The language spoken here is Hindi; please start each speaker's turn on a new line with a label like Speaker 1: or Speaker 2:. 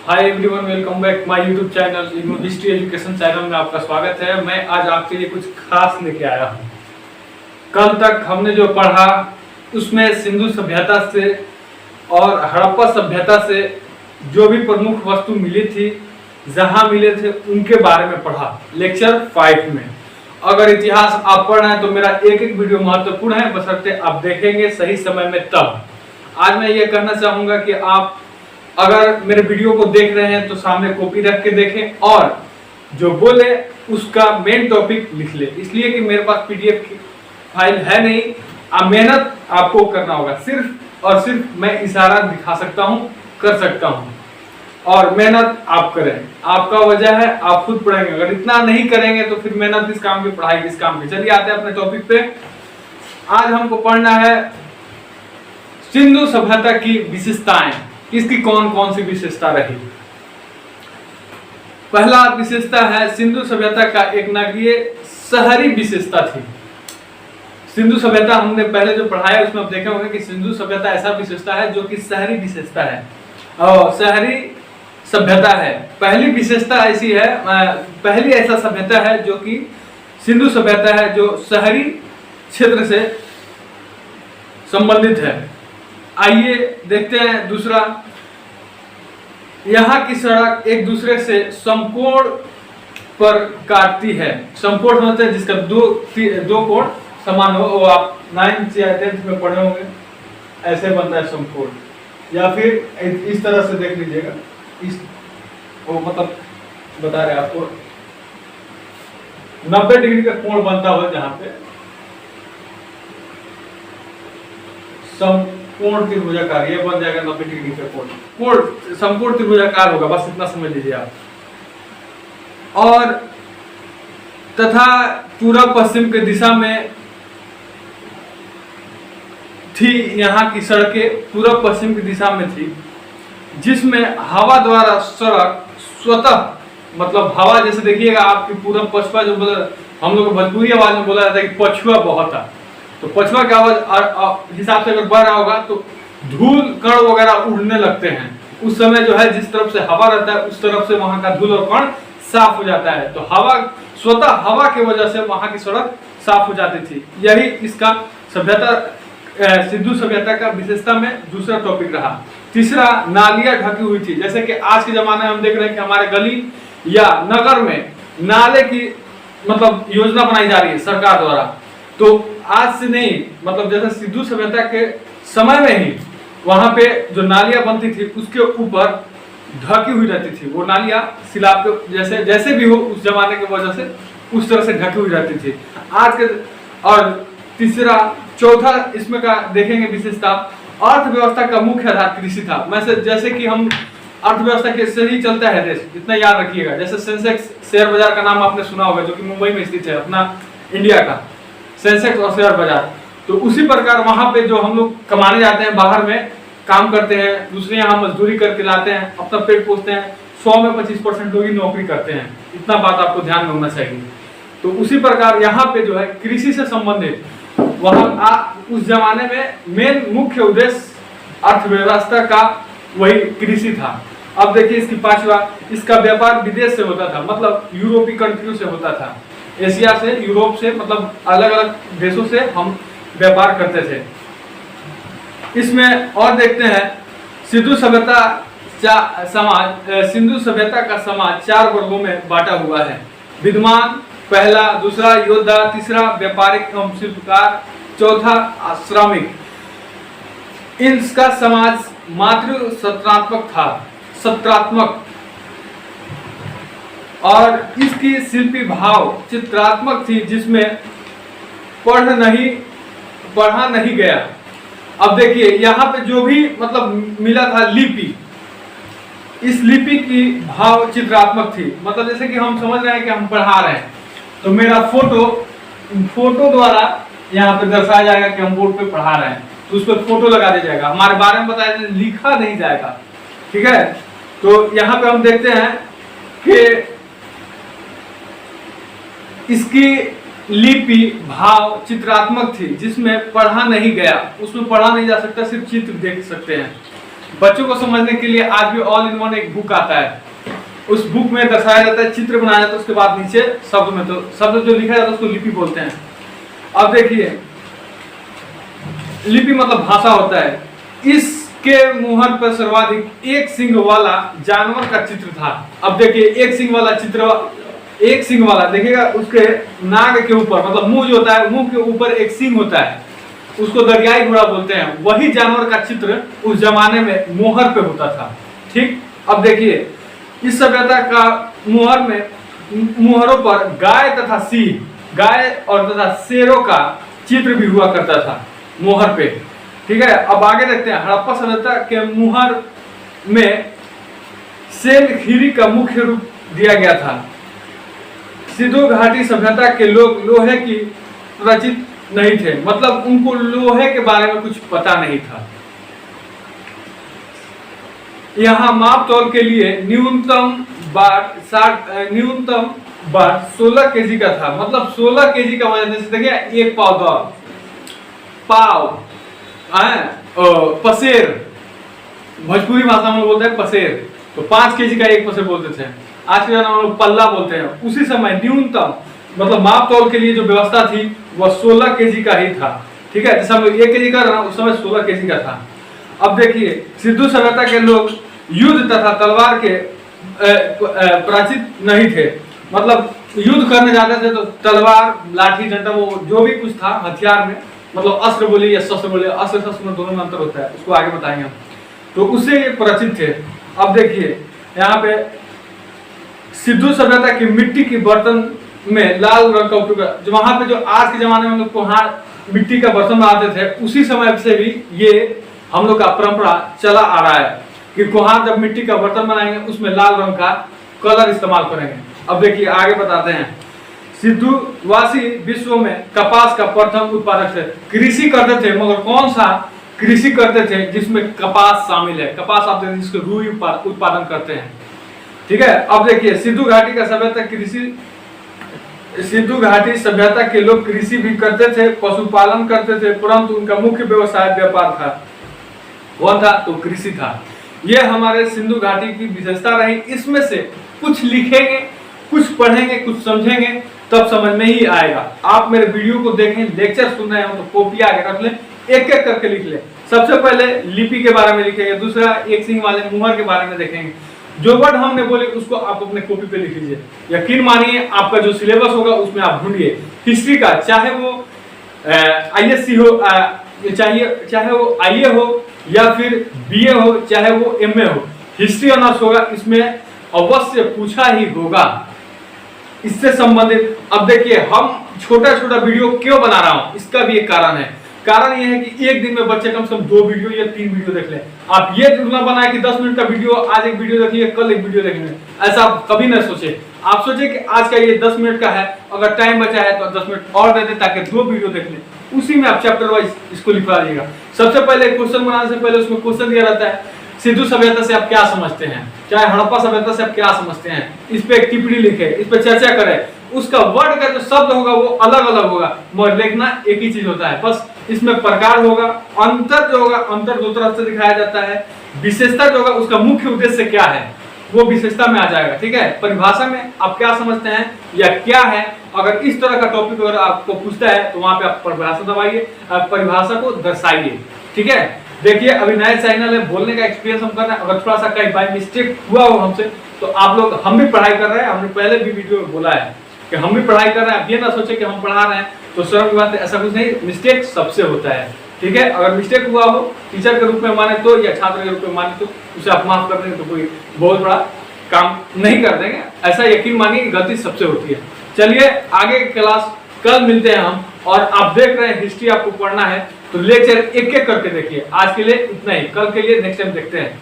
Speaker 1: Hi everyone, welcome back my YouTube channel IGNOU history education channel में आपका स्वागत है। मैं आज आपके लिए कुछ खास लेके आया हूँ। कल तक हमने जो पढ़ा उसमें सिंधु सभ्यता से और हड़प्पा सभ्यता से जो भी प्रमुख वस्तु मिली थी, जहाँ मिले थे, उनके बारे में पढ़ा लेक्चर 5 में। अगर इतिहास आप पढ़ रहे हैं तो मेरा एक एक वीडियो महत्वपूर्ण है, बशर्ते आप देखेंगे सही समय में। तब आज मैं ये कहना चाहूँगा कि आप अगर मेरे वीडियो को देख रहे हैं तो सामने कॉपी रख के देखें और जो बोले उसका मेन टॉपिक लिख ले, इसलिए कि मेरे पास पीडीएफ की फाइल है नहीं। मेहनत आपको करना होगा, सिर्फ और सिर्फ मैं इशारा दिखा सकता हूँ, कर सकता हूँ, और मेहनत आप करें। आपका वजह है, आप खुद पढ़ेंगे। अगर इतना नहीं करेंगे तो फिर मेहनत किस काम की, पढ़ाई किस काम की। चलिए आते हैं अपने टॉपिक पे। आज हमको पढ़ना है सिंधु सभ्यता की विशेषताएं। इसकी कौन कौन सी विशेषता रही। पहला विशेषता है सिंधु सभ्यता का एक नगरीय शहरी विशेषता थी। सिंधु सभ्यता हमने पहले जो पढ़ाया उसमें आप देखे होंगे कि सिंधु सभ्यता ऐसा विशेषता है जो कि शहरी विशेषता है और शहरी सभ्यता है। पहली विशेषता ऐसी है, पहली ऐसा सभ्यता है जो कि सिंधु सभ्यता है जो शहरी क्षेत्र से संबंधित है। आइए देखते हैं दूसरा। यहाँ की सड़क एक दूसरे से समकोण पर काटती है। समकोण होता है जिसका दो कोण समान हो। वो आप 9th या 10th में पढ़े होंगे, ऐसे बनता है समकोण। या फिर इस तरह से देख लीजिएगा, इस वो मतलब बता रहे आपको 90 डिग्री का कोण बनता हो, जहां पे समकोण त्रिभुजाकार ये बन जाएगा 90 डिग्री का कोण समकोण त्रिभुजाकार होगा। बस इतना समझ लीजिए आप। और तथा पूर्व पश्चिम के दिशा में थी। यहाँ की सड़कें पूर्व पश्चिम की दिशा में थी, जिसमें हवा द्वारा सड़क स्वतः, मतलब हवा जैसे देखिएगा आपकी पूर्व पछुआ, जो हम लोग भोजपुरी आवाज में बोला जाता है कि पछुआ बहुत है, तो पछुआ की आवाज हिसाब से अगर बढ़ रहा होगा तो धूल कण वगैरह उड़ने लगते हैं। उस समय जो है जिस तरफ से हवा रहता है उस तरफ से वहां का धूल और कण साफ हो जाता है। तो हवा स्वतः हवा की वजह से वहां की सड़क साफ हो जाती थी। यही इसका सभ्यता सिंधु सभ्यता का विशेषता में दूसरा टॉपिक रहा। तीसरा, नालियां ढकी हुई थी। जैसे कि आज के जमाने में हम देख रहे हैं कि हमारे गली या नगर में नाले की मतलब योजना बनाई जा रही है सरकार द्वारा। तो आज से नहीं, मतलब जैसे सिंधु सभ्यता के समय में ही वहां पे जो नालियां बनती थी उसके ऊपर ढकी हुई रहती थी। वो नालियां सिलाब के जैसे भी हो उस जमाने की वजह से उस तरह से ढकी हुई रहती थी। आज के और तीसरा चौथा इसमें का देखेंगे विशेषता, अर्थव्यवस्था का मुख्य आधार कृषि था। जैसे कि हम अर्थव्यवस्था के से ही चलता है देश, इतना याद रखिएगा। जैसे सेंसेक्स शेयर बाजार का नाम आपने सुना होगा, जो कि मुंबई में स्थित है, अपना इंडिया का सेंसेक्स और शेयर बाजार। तो उसी प्रकार वहां पे जो हम लोग कमाने जाते हैं, बाहर में काम करते हैं, दूसरे यहाँ मजदूरी करके लाते हैं, अपना पेट पोसते हैं। 100 में 25% लोग ही नौकरी करते हैं। इतना बात आपको ध्यान में होना चाहिए। तो उसी प्रकार यहाँ पे जो है कृषि से संबंधित वहां उस जमाने में मेन मुख्य उद्देश्य अर्थव्यवस्था का वही कृषि था। अब देखिए इसकी पांचवा, इसका व्यापार विदेश से होता था, मतलब यूरोपीय कंट्रियों से होता था। एशिया से, यूरोप से, मतलब अलग अलग देशों से हम व्यापार करते थे। इसमें और देखते हैं सिंधु सभ्यता समाज, सिंधु सभ्यता का समाज 4 वर्गों में बांटा हुआ है। विद्वान पहला, दूसरा योद्धा, तीसरा व्यापारिक एवं शिल्पकार, चौथा श्रमिक। इनका समाज मातृ सत्रात्मक था, सत्रात्मक, और इसकी शिल्पी भाव चित्रात्मक थी, जिसमें पढ़ा नहीं गया। अब देखिए यहाँ पे जो भी मतलब मिला था लिपि, इस लिपि की भाव चित्रात्मक थी। मतलब जैसे कि हम समझ रहे हैं कि हम पढ़ा रहे हैं, तो मेरा फोटो द्वारा यहाँ पे दर्शाया जाएगा कि हम बोर्ड पे पढ़ा रहे हैं, तो उस पर फोटो लगा दिया जाएगा, हमारे बारे में बताया जाएगा, लिखा नहीं जाएगा। ठीक है, तो यहाँ पे हम देखते हैं कि इसकी लिपि भाव चित्रात्मक थी, जिसमें पढ़ा नहीं गया, उसमें पढ़ा नहीं जा सकता, सिर्फ चित्र देख सकते हैं। बच्चों को समझने के लिए आज भी ऑल इन वन एक बुक आता है, उस बुक में दर्शाया जाता है, चित्र बनाया जाता है, उसके बाद नीचे शब्द में, तो शब्द जो लिखा जाता है उसको लिपि बोलते हैं। अब देखिए लिपि मतलब भाषा होता है। इसके मुहर पर सर्वाधिक एक सिंग वाला जानवर का चित्र था। अब देखिए एक सिंग वाला चित्र, एक सिंग वाला देखिएगा, उसके नाक के ऊपर मतलब मुंह जो होता है, मुंह के ऊपर एक सिंग होता है, उसको दरियाई घोड़ा बोलते हैं। वही जानवर का चित्र उस जमाने में मोहर पे होता था। ठीक, अब देखिए इस सभ्यता का मुहर में, मुहरों पर गाय तथा सिंह, गाय और तथा शेरों का चित्र भी हुआ करता था मोहर पे। ठीक है, अब आगे देखते हैं। हड़प्पा सभ्यता के मुहर में सेल खीरी का मुख्य रूप दिया गया था। सिंधु घाटी सभ्यता के लोग लोहे की परिचित नहीं थे, मतलब उनको लोहे के बारे में कुछ पता नहीं था। यहाँ माप तौल के लिए न्यूनतम बार 16 केजी का था, मतलब 16 केजी का वजन। जैसे देखिए एक पाव दौड़, पाव पसेर, भोजपुरी भाषा में बोलते हैं पसेर, तो 5 केजी का एक पसेर बोलते थे। आज के जमाने में पल्ला बोलते हैं। उसी समय न्यूनतम मतलब माप तौल के लिए जो व्यवस्था थी वह 16 केजी का ही था। ठीक है, जैसे हम लोग 1 केजी कर रहे हैं, उस समय 16 केजी का था। अब देखिए सिंधु सभ्यता के लोग युद्ध तथा तलवार के परिचित नहीं थे, मतलब युद्ध करने जाते थे तो तलवार, लाठी, डंडा, वो जो भी कुछ था हथियार में, मतलब अस्त्र बोले या शस्त्र बोले, अस्त्र शस्त्र में दोनों में अंतर होता है, उसको आगे बताएंगे हम, तो उससे ये परिचित थे। अब देखिए यहाँ पे सिंधु सभ्यता की मिट्टी के बर्तन में लाल रंग का उपयोग, जो वहां पे जो आज के जमाने में हम लोग कुम्हार मिट्टी का बर्तन बनाते थे, उसी समय से भी ये हम लोग का परंपरा चला आ रहा है कि कुम्हार जब मिट्टी का बर्तन बनाएंगे उसमें लाल रंग का कलर इस्तेमाल करेंगे। अब देखिए आगे बताते हैं। सिंधुवासी विश्व में कपास का प्रथम उत्पादक थे। कृषि करते थे, मगर कौन सा कृषि करते थे जिसमें कपास शामिल है। कपास आप देखते हैं जिसको रुई उत्पादन करते हैं। ठीक है, अब देखिए सिंधु घाटी का सभ्यता कृषि, सिंधु घाटी सभ्यता के लोग कृषि भी करते थे, पशुपालन करते थे, परंतु उनका मुख्य व्यवसाय व्यापार था। कौन था? तो कृषि था। यह हमारे सिंधु घाटी की विशेषता रही। इसमें से कुछ लिखेंगे, कुछ पढ़ेंगे, कुछ समझेंगे, तब समझ में ही आएगा। आप मेरे वीडियो को देखें, लेक्चर सुन रहे हो तो कॉपी आगे रख लें, एक एक करके लिख लें। सबसे पहले लिपि के बारे में लिखेंगे, दूसरा एक सिंह वाले मुहर के बारे में देखेंगे। जो वर्ड हमने बोले उसको आप अपने कॉपी पे लिख लीजिए। यकीन मानिए आपका जो सिलेबस होगा उसमें आप ढूंढिए हिस्ट्री का, चाहे वो ISC हो, चाहे वो IA हो या फिर BA हो, चाहे वो MA हो, हिस्ट्री ऑनर्स होगा, इसमें अवश्य पूछा ही होगा इससे संबंधित। अब देखिए हम छोटा छोटा वीडियो क्यों बना रहा हूं, इसका भी एक कारण है। कारण यह है कि एक दिन में बच्चे कम से कम 2 वीडियो या 3 वीडियो देख लें। आप ये ना बनाए कि 10 मिनट का वीडियो, आज एक वीडियो देखिए, कल एक वीडियो देखेंगे, ऐसा आप कभी न सोचे। आप सोचे कि आज का ये 10 मिनट का है, अगर टाइम बचा है तो 10 मिनट और दे दें ताकि 2 वीडियो देख लें। उसी में आप चैप्टर वाइज इसको लिखवा लीजिएगा। सबसे पहले क्वेश्चन बनाने से पहले उसमें क्वेश्चन दिया रहता है, सिंधु सभ्यता से आप क्या समझते हैं, चाहे हड़प्पा सभ्यता से आप क्या समझते हैं, इस पे एक टिप्पणी लिखे, इस पे चर्चा करें। उसका वर्ड का जो शब्द होगा वो अलग अलग होगा, मगर लिखना एक ही चीज होता है, बस इसमें प्रकार होगा। अंतर जो होगा, अंतर 2 तरफ से दिखाया जाता है। विशेषता जो होगा, उसका मुख्य उद्देश्य क्या है वो विशेषता में आ जाएगा। ठीक है, परिभाषा में आप क्या समझते हैं या क्या है, अगर इस तरह का टॉपिक अगर आपको पूछता है तो वहां पे आप परिभाषा दबाइए, परिभाषा को दर्शाइए। ठीक है, देखिए अभी नया चैनल है, बोलने का एक्सपीरियंस हम कर रहे हैं। अगर थोड़ा सा कहीं बाय मिस्टेक हुआ हो हमसे, तो आप लोग, हम भी पढ़ाई कर रहे हैं, हमने पहले भी वीडियो में बोला है कि हम भी पढ़ाई कर रहे हैं। ये ना सोचे कि हम पढ़ा रहे हैं तो शर्म की बात है, ऐसा कुछ नहीं, मिस्टेक सबसे होता है। ठीक है, अगर मिस्टेक हुआ हो टीचर के रूप में माने तो, या छात्र के रूप में माने तो उसे आप माफ कर देंगे तो कोई बहुत बड़ा काम नहीं कर देंगे, ऐसा यकीन मानिए, गलती सबसे होती है। चलिए आगे क्लास कल मिलते हैं हम। और आप देख रहे हैं हिस्ट्री आपको पढ़ना है तो लेक्चर एक एक करके देखिए। आज के लिए इतना ही, कल के लिए नेक्स्ट टाइम देखते हैं।